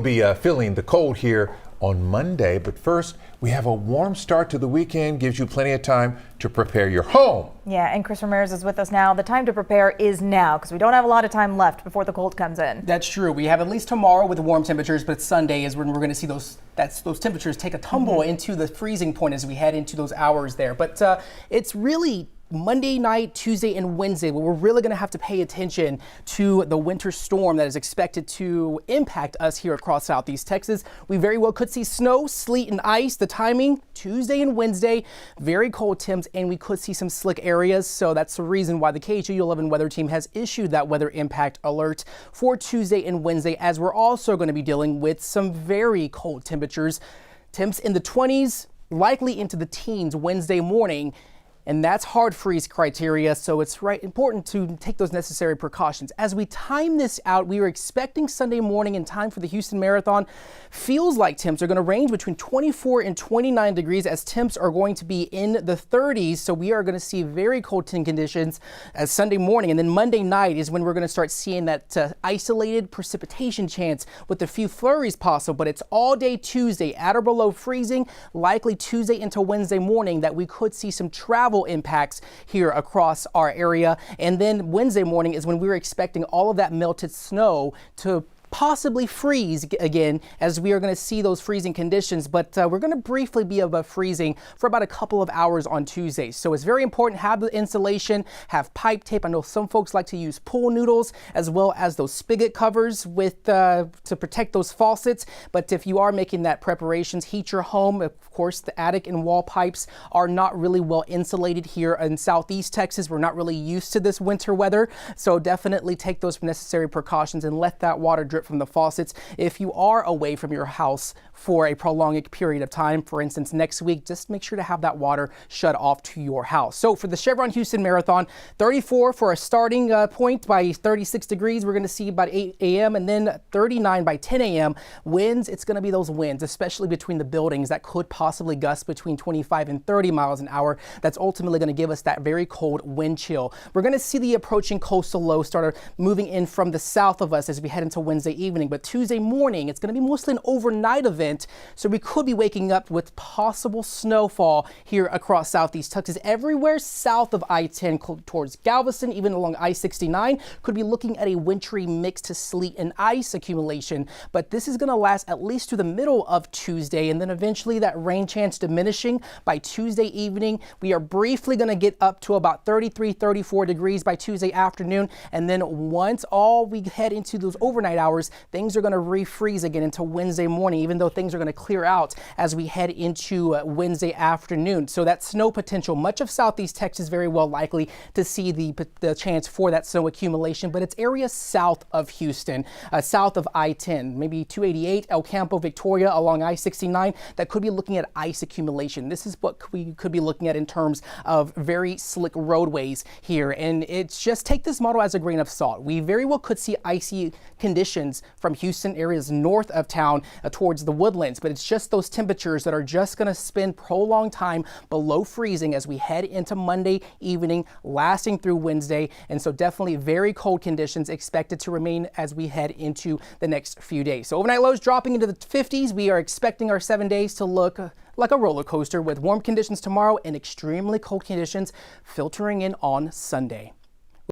Be feeling the cold here on Monday, but first we have a warm start to the weekend, gives you plenty of time to prepare your home. Yeah, and Chris Ramirez is with us now. The time to prepare is now because we don't have a lot of time left before the cold comes in. That's true. We have at least tomorrow with the warm temperatures, but Sunday is when we're going to see those temperatures take a tumble into the freezing point as we head into those hours there. But it's really Monday night, Tuesday, and Wednesday, where we're really going to have to pay attention to the winter storm that is expected to impact us here across Southeast Texas. We very well could see snow, sleet, and ice. The timing, Tuesday and Wednesday, very cold temps, and we could see some slick areas. So that's the reason why the KHU 11 weather team has issued that weather impact alert for Tuesday and Wednesday, as we're also going to be dealing with some very cold temperatures. Temps in the 20s, likely into the teens Wednesday morning. And that's hard freeze criteria, so it's important to take those necessary precautions. As we time this out, we are expecting Sunday morning in time for the Houston Marathon. Feels like temps are going to range between 24 and 29 degrees as temps are going to be in the 30s. So we are going to see very cold conditions as Sunday morning. And then Monday night is when we're going to start seeing that isolated precipitation chance with a few flurries possible. But it's all day Tuesday at or below freezing, likely Tuesday into Wednesday morning that we could see some travel impacts here across our area. And then Wednesday morning is when we're expecting all of that melted snow to possibly freeze again, as we are going to see those freezing conditions, but we're going to briefly be above freezing for about a couple of hours on Tuesday. So it's very important to have the insulation, have pipe tape. I know some folks like to use pool noodles as well as those spigot covers with to protect those faucets. But if you are making that preparations, heat your home. Of course, the attic and wall pipes are not really well insulated here in Southeast Texas. We're not really used to this winter weather, so definitely take those necessary precautions and let that water drip from the faucets. If you are away from your house for a prolonged period of time, for instance, next week, just make sure to have that water shut off to your house. So for the Chevron Houston Marathon, 34 for a starting point by 36 degrees. We're going to see about 8 a.m. and then 39 by 10 a.m. Winds, it's going to be those winds, especially between the buildings, that could possibly gust between 25 and 30 miles an hour. That's ultimately going to give us that very cold wind chill. We're going to see the approaching coastal low start moving in from the south of us as we head into Wednesday evening. But Tuesday morning, it's going to be mostly an overnight event, so we could be waking up with possible snowfall here across Southeast Texas. Everywhere south of I-10 towards Galveston, even along I-69, could be looking at a wintry mix to sleet and ice accumulation. But this is going to last at least to the middle of Tuesday, and then eventually that rain chance diminishing by Tuesday evening. We are briefly going to get up to about 33, 34 degrees by Tuesday afternoon, and then once we head into those overnight hours, things are going to refreeze again until Wednesday morning, even though things are going to clear out as we head into Wednesday afternoon. So that snow potential, much of Southeast Texas very well likely to see the chance for that snow accumulation, but it's areas south of Houston, south of I-10, maybe 288, El Campo, Victoria along I-69, that could be looking at ice accumulation. This is what we could be looking at in terms of very slick roadways here. And it's just take this model as a grain of salt. We very well could see icy conditions from Houston areas north of town towards the woodlands, but it's just those temperatures that are just going to spend prolonged time below freezing as we head into Monday evening, lasting through Wednesday. And so definitely very cold conditions expected to remain as we head into the next few days. So overnight lows dropping into the 50s. We are expecting our 7 days to look like a roller coaster with warm conditions tomorrow and extremely cold conditions filtering in on Sunday.